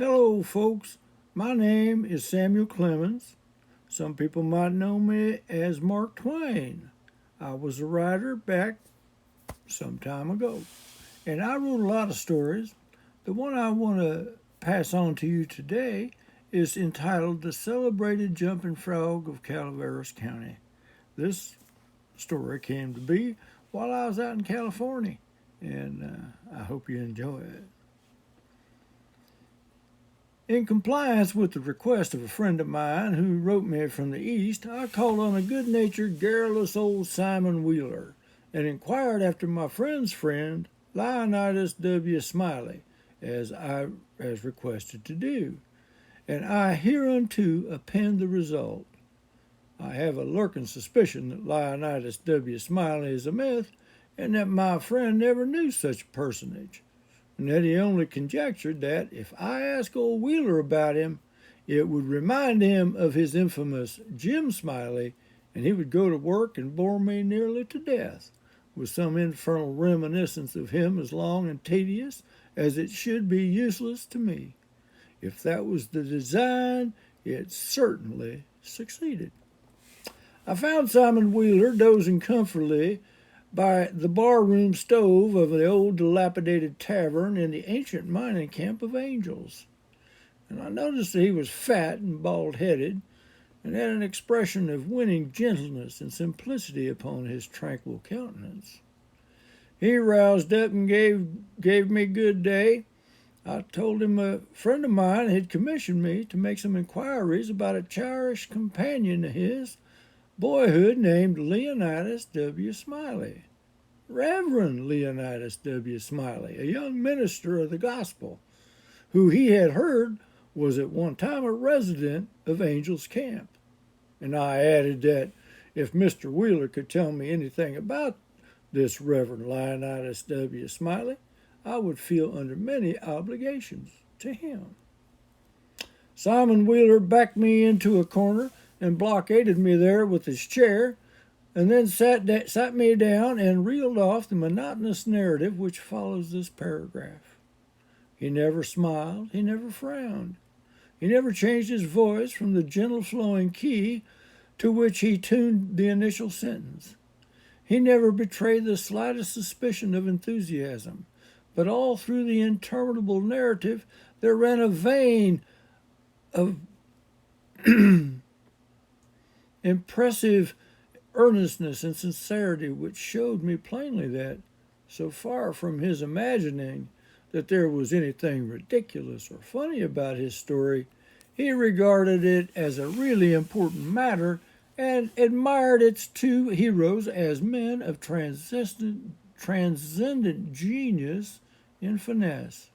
Hello, folks. My name is Samuel Clemens. Some people might know me as Mark Twain. I was a writer back some time ago, and I wrote a lot of stories. The one I want to pass on to you today is entitled The Celebrated Jumping Frog of Calaveras County. This story came to be while I was out in California, and I hope you enjoy it. In compliance with the request of a friend of mine who wrote me from the East, I called on a good natured, garrulous old Simon Wheeler and inquired after my friend's friend, Leonidas W. Smiley, as requested to do, and I hereunto append the result. I have a lurking suspicion that Leonidas W. Smiley is a myth, and that my friend never knew such a personage, and that he only conjectured that if I asked old Wheeler about him, it would remind him of his infamous Jim Smiley, and he would go to work and bore me nearly to death with some infernal reminiscence of him as long and tedious as it should be useless to me. If that was the design, it certainly succeeded. I found Simon Wheeler dozing comfortably by the barroom stove of the old dilapidated tavern in the ancient mining camp of Angels, and I noticed that he was fat and bald-headed, and had an expression of winning gentleness and simplicity upon his tranquil countenance. He roused up and gave me good day. I told him a friend of mine had commissioned me to make some inquiries about a cherished companion of his boyhood named Leonidas W. Smiley. Reverend Leonidas W. Smiley, a young minister of the gospel, who he had heard was at one time a resident of Angel's Camp. And I added that if Mr. Wheeler could tell me anything about this Reverend Leonidas W. Smiley, I would feel under many obligations to him. Simon Wheeler backed me into a corner and blockaded me there with his chair, and then sat me down and reeled off the monotonous narrative which follows this paragraph. He never smiled, he never frowned, he never changed his voice from the gentle flowing key to which he tuned the initial sentence. He never betrayed the slightest suspicion of enthusiasm, but all through the interminable narrative there ran a vein of impressive earnestness and sincerity which showed me plainly that, so far from his imagining that there was anything ridiculous or funny about his story, he regarded it as a really important matter and admired its two heroes as men of transcendent genius in finesse.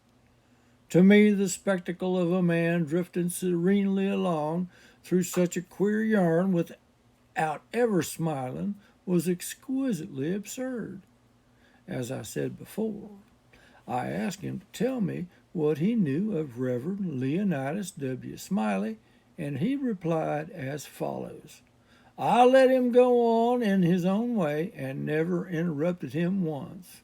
To me, the spectacle of a man drifting serenely along through such a queer yarn without ever smiling was exquisitely absurd. As I said before, I asked him to tell me what he knew of Reverend Leonidas W. Smiley, and he replied as follows. I let him go on in his own way and never interrupted him once.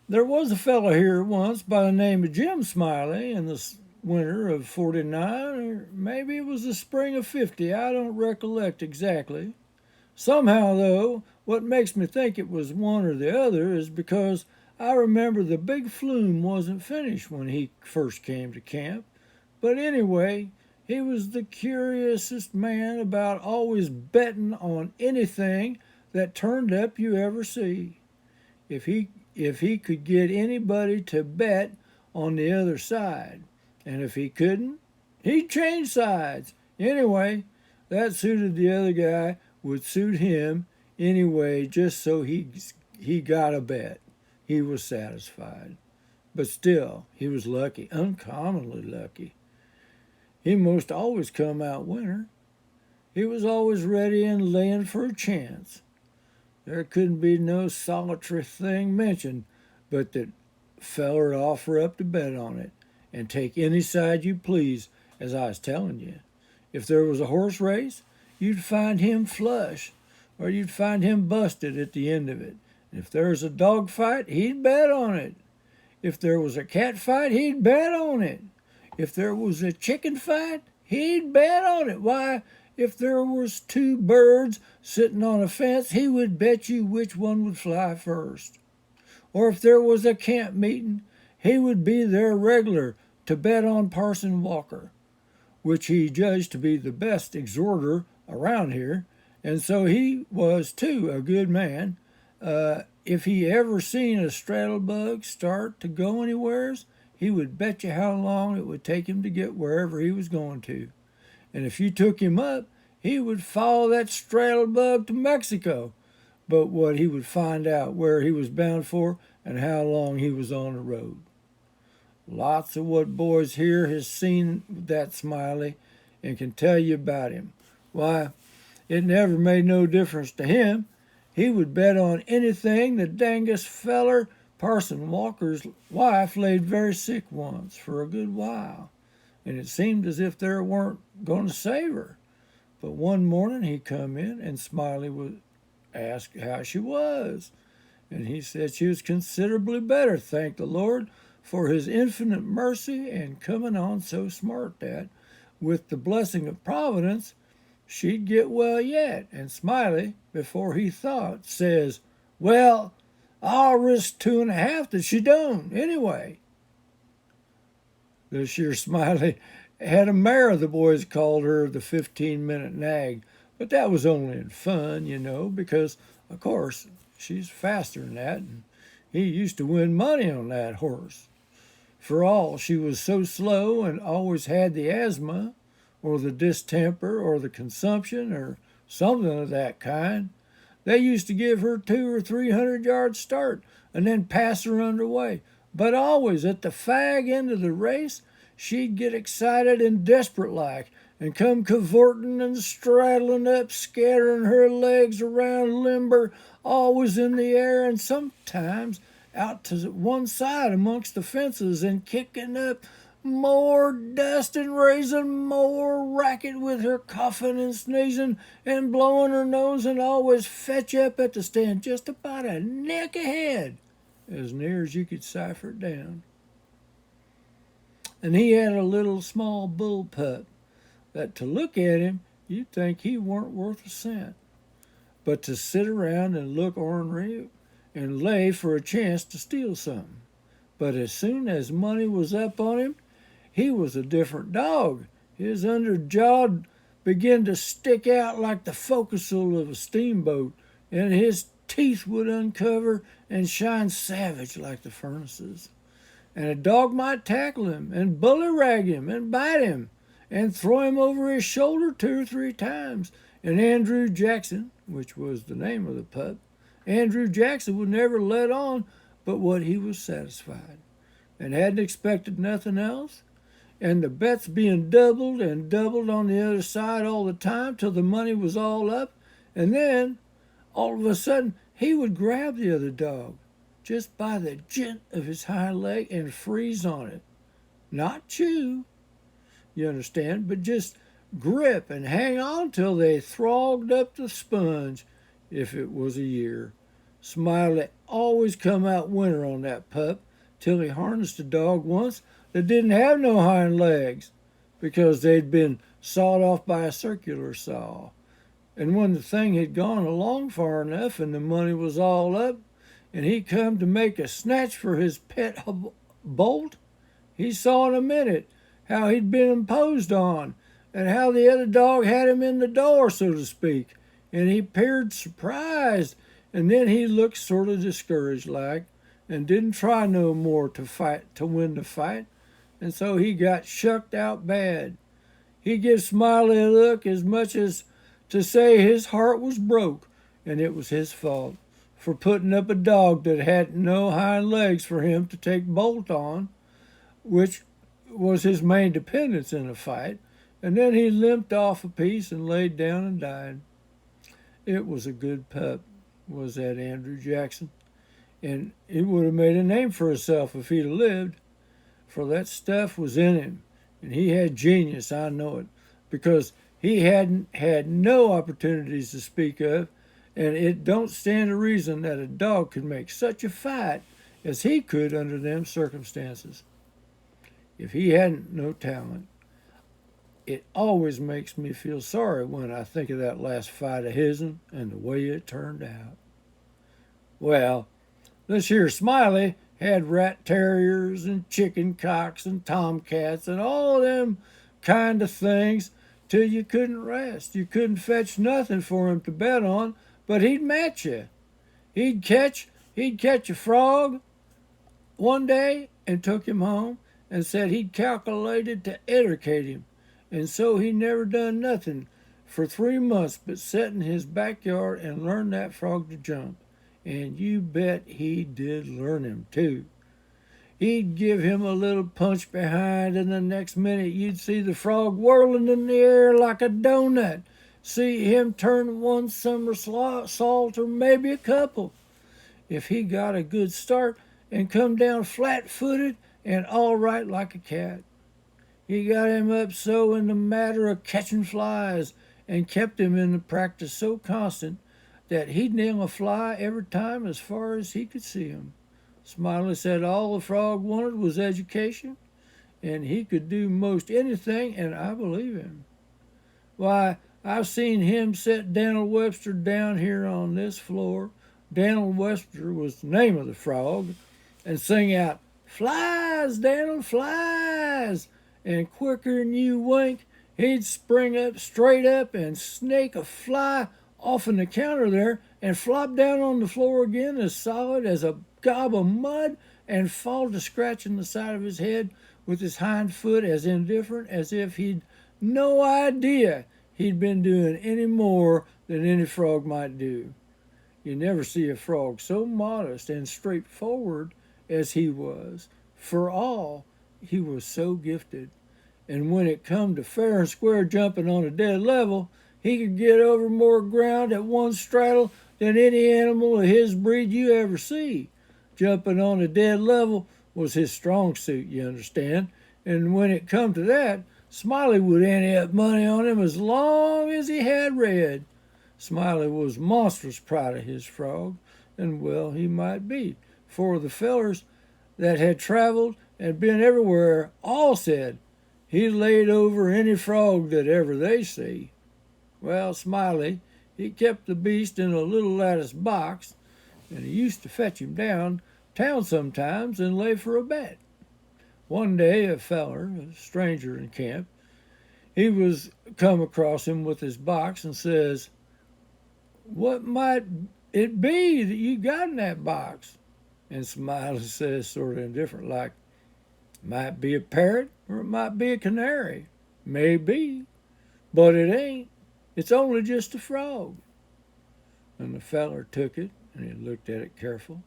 There was a fellow here once by the name of Jim Smiley in the winter of '49, or maybe it was the spring of '50, I don't recollect exactly. Somehow, though, what makes me think it was one or the other is because I remember the big flume wasn't finished when he first came to camp. But anyway, he was the curiousest man about always betting on anything that turned up you ever see. If he could get anybody to bet on the other side, and if he couldn't, he'd change sides. Anyway, that suited the other guy would suit him anyway, just so he got a bet. He was satisfied. But still, he was lucky, uncommonly lucky. He most always come out winner. He was always ready and laying for a chance. There couldn't be no solitary thing mentioned but that feller'd offer up to bet on it, and take any side you please, as I was telling you. If there was a horse race, you'd find him flush, or you'd find him busted at the end of it. And if there was a dog fight, he'd bet on it. If there was a cat fight, he'd bet on it. If there was a chicken fight, he'd bet on it. Why, if there was two birds sitting on a fence, he would bet you which one would fly first. Or if there was a camp meeting, he would be there regular to bet on Parson Walker, which he judged to be the best exhorter around here, and so he was too a good man. If he ever seen a straddlebug start to go anywheres, he would bet you how long it would take him to get wherever he was going to. And if you took him up, he would follow that straddlebug to Mexico, but what he would find out where he was bound for and how long he was on the road. Lots of what boys here has seen that Smiley and can tell you about him. Why, it never made no difference to him. He would bet on anything. The dangest feller, Parson Walker's wife, laid very sick once for a good while, and it seemed as if there weren't going to save her. But one morning he come in, and Smiley would ask how she was, and he said she was considerably better, thank the Lord for his infinite mercy and coming on so smart that, with the blessing of Providence, she'd get well yet. And Smiley, before he thought, says, "Well, I'll risk 2.5 that she don't, anyway." This year Smiley had a mare, the boys called her the 15-minute nag, but that was only in fun, because, of course, she's faster than that, and he used to win money on that horse. For all she was so slow and always had the asthma, or the distemper, or the consumption, or something of that kind, they used to give her 200 or 300 yard start and then pass her underway. But always at the fag end of the race, she'd get excited and desperate like, and come cavorting and straddling up, scattering her legs around limber, always in the air, and sometimes out to one side amongst the fences and kicking up more dust and raising more racket with her coughing and sneezing and blowing her nose, and always fetch up at the stand just about a neck ahead, as near as you could cipher it down. And he had a little small bull pup that to look at him you'd think he weren't worth a cent, but to sit around and look ornery and lay for a chance to steal something. But as soon as money was up on him, he was a different dog. His under jaw began to stick out like the forecastle of a steamboat, and his teeth would uncover and shine savage like the furnaces. And a dog might tackle him and bullyrag him and bite him and throw him over his shoulder 2 or 3 times. And Andrew Jackson, which was the name of the pup, Andrew Jackson would never let on but what he was satisfied, and hadn't expected nothing else. And the bets being doubled and doubled on the other side all the time till the money was all up, and then all of a sudden he would grab the other dog just by the gent of his hind leg and freeze on it. Not chew, you understand, but just grip and hang on till they throgged up the sponge. If it was a year, Smiley always come out winner on that pup till he harnessed a dog once that didn't have no hind legs because they'd been sawed off by a circular saw. And when the thing had gone along far enough and the money was all up, and he come to make a snatch for his pet bolt, he saw in a minute how he'd been imposed on and how the other dog had him in the door, so to speak, and he appeared surprised, and then he looked sort of discouraged like, and didn't try no more to win the fight, and so he got shucked out bad. He give Smiley a look as much as to say his heart was broke, and it was his fault for putting up a dog that had no hind legs for him to take bolt on, which was his main dependence in a fight, and then he limped off a piece and laid down and died. It was a good pup, was that Andrew Jackson, and he would have made a name for himself if he'd lived, for that stuff was in him, and he had genius, I know it, because he hadn't had no opportunities to speak of, and it don't stand to reason that a dog could make such a fight as he could under them circumstances. If he hadn't no talent, it always makes me feel sorry when I think of that last fight of his'n and the way it turned out. Well, this here Smiley had rat terriers and chicken cocks and tomcats and all them kind of things till you couldn't rest. You couldn't fetch nothing for him to bet on, but he'd match you. He'd catch a frog one day and took him home and said he'd calculated to educate him. And so he never done nothing for 3 months but set in his backyard and learn that frog to jump. And you bet he did learn him too. He'd give him a little punch behind, and the next minute you'd see the frog whirling in the air like a donut. See him turn one somersault or maybe a couple. If he got a good start and come down flat-footed and all right like a cat. He got him up so in the matter of catching flies and kept him in the practice so constant that he'd nail a fly every time as far as he could see him. Smiley said all the frog wanted was education, and he could do most anything, and I believe him. Why, I've seen him set Daniel Webster down here on this floor. Daniel Webster was the name of the frog, and sing out, "Flies, Daniel, flies!" And quicker'n you wink, he'd spring up straight up and snake a fly offen the counter there and flop down on the floor again as solid as a gob of mud and fall to scratching the side of his head with his hind foot as indifferent as if he'd no idea he'd been doing any more than any frog might do. You never see a frog so modest and straightforward as he was. For all, he was so gifted. And when it come to fair and square jumping on a dead level, he could get over more ground at one straddle than any animal of his breed you ever see. Jumping on a dead level was his strong suit, you understand. And when it come to that, Smiley would ante up money on him as long as he had red. Smiley was monstrous proud of his frog, and well he might be, for the fellers that had traveled and been everywhere all said he laid over any frog that ever they see. Well, Smiley, he kept the beast in a little lattice box, and he used to fetch him down town sometimes and lay for a bet. One day a feller, a stranger in camp, he was come across him with his box and says, "What might it be that you got in that box?" And Smiley says, sort of indifferent like, "Might be a parrot or it might be a canary. Maybe, but it ain't. It's only just a frog." And the feller took it and he looked at it careful,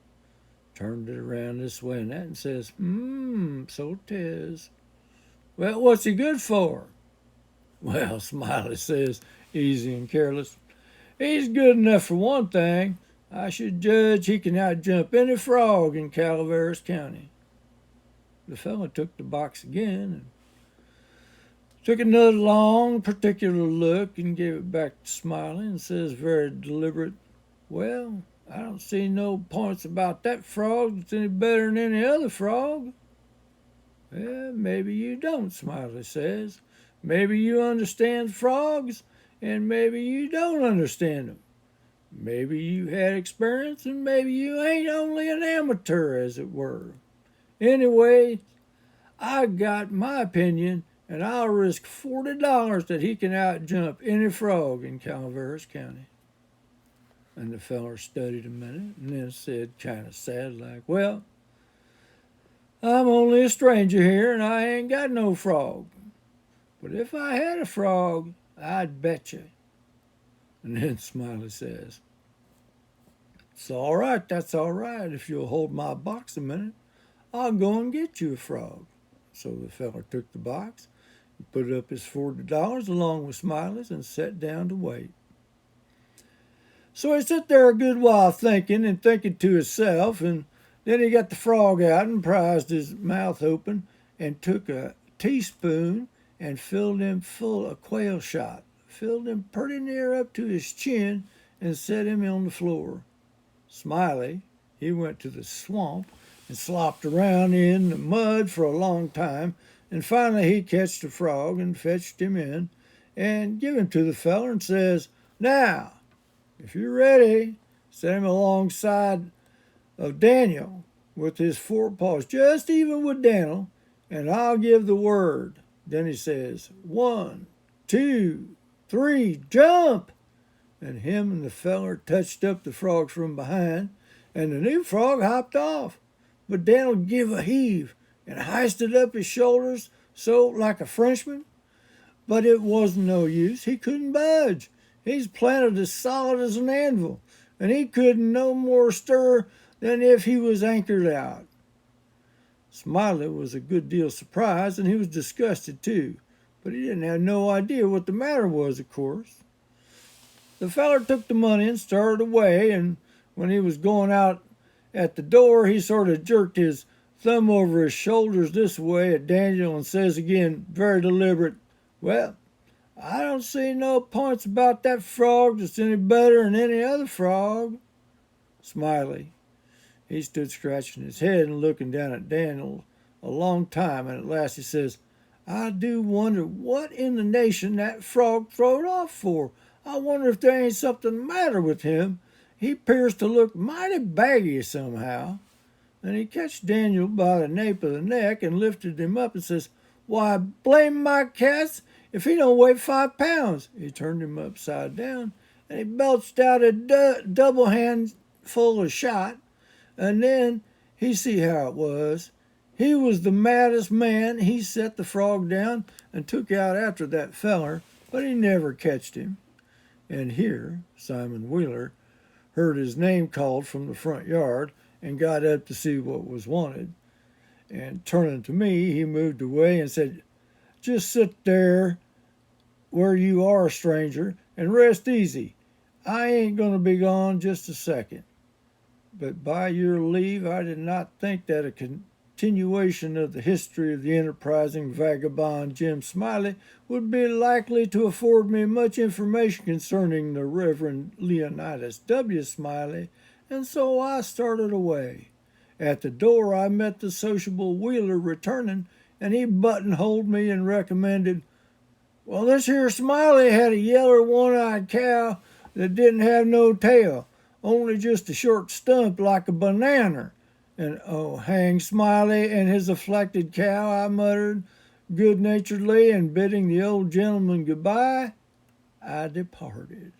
turned it around this way and that and says, so 'tis. "Well, what's he good for?" Well, Smiley says, easy and careless, "He's good enough for one thing. I should judge he can outjump any frog in Calaveras County." The fellow took the box again and took another long, particular look and gave it back to Smiley and says very deliberate, "Well, I don't see no points about that frog that's any better than any other frog." "Well, maybe you don't," Smiley says. "Maybe you understand frogs, and maybe you don't understand them. Maybe you had experience, and maybe you ain't only an amateur, as it were. Anyway, I got my opinion, and I'll risk $40 that he can outjump any frog in Calaveras County." And the feller studied a minute and then said, kind of sad like, "Well, I'm only a stranger here, and I ain't got no frog. But if I had a frog, I'd bet you." And then Smiley says, "It's all right, that's all right. If you'll hold my box a minute, I'll go and get you a frog." So the feller took the box, and put up his $40 along with Smiley's and sat down to wait. So he sat there a good while thinking and thinking to himself, and then he got the frog out and prized his mouth open and took a teaspoon and filled him full of quail shot, filled him pretty near up to his chin, and set him on the floor. Smiley, he went to the swamp and slopped around in the mud for a long time, and finally he catched a frog and fetched him in and give him to the feller and says, "Now, if you're ready, set him alongside of Daniel with his forepaws just even with Daniel, and I'll give the word." Then he says, "1, 2, 3, jump!" And him and the feller touched up the frogs from behind, and the new frog hopped off. But Daniel give a heave and hoisted up his shoulders so like a Frenchman. But it wasn't no use. He couldn't budge. He's planted as solid as an anvil, and he couldn't no more stir than if he was anchored out. Smiley was a good deal surprised, and he was disgusted too. But he didn't have no idea what the matter was, of course. The feller took the money and started away, and when he was going out at the door, he sort of jerked his thumb over his shoulders this way at Daniel and says again, very deliberate, "Well, I don't see no points about that frog that's any better than any other frog." Smiley, he stood scratching his head and looking down at Daniel a long time, and at last he says, "I do wonder what in the nation that frog throwed off for. I wonder if there ain't something the matter with him. He 'pears to look mighty baggy somehow." And he catched Daniel by the nape of the neck and lifted him up and says, "Why, blame my cats if he don't weigh 5 pounds." He turned him upside down and he belched out a double handful of shot. And then he see how it was. He was the maddest man. He set the frog down and took out after that feller, but he never catched him. And here Simon Wheeler heard his name called from the front yard and got up to see what was wanted. And turning to me, he moved away and said, "Just sit there where you are, stranger, and rest easy. I ain't going to be gone just a second." But by your leave, I did not think that a continuation of the history of the enterprising vagabond Jim Smiley would be likely to afford me much information concerning the Reverend Leonidas W. Smiley, and so I started away. At the door I met the sociable Wheeler returning, and he buttonholed me and recommended, "Well, this here Smiley had a yeller one-eyed cow that didn't have no tail, only just a short stump like a banana." And oh, hang Smiley and his afflicted cow, I muttered good-naturedly, and bidding the old gentleman goodbye, I departed.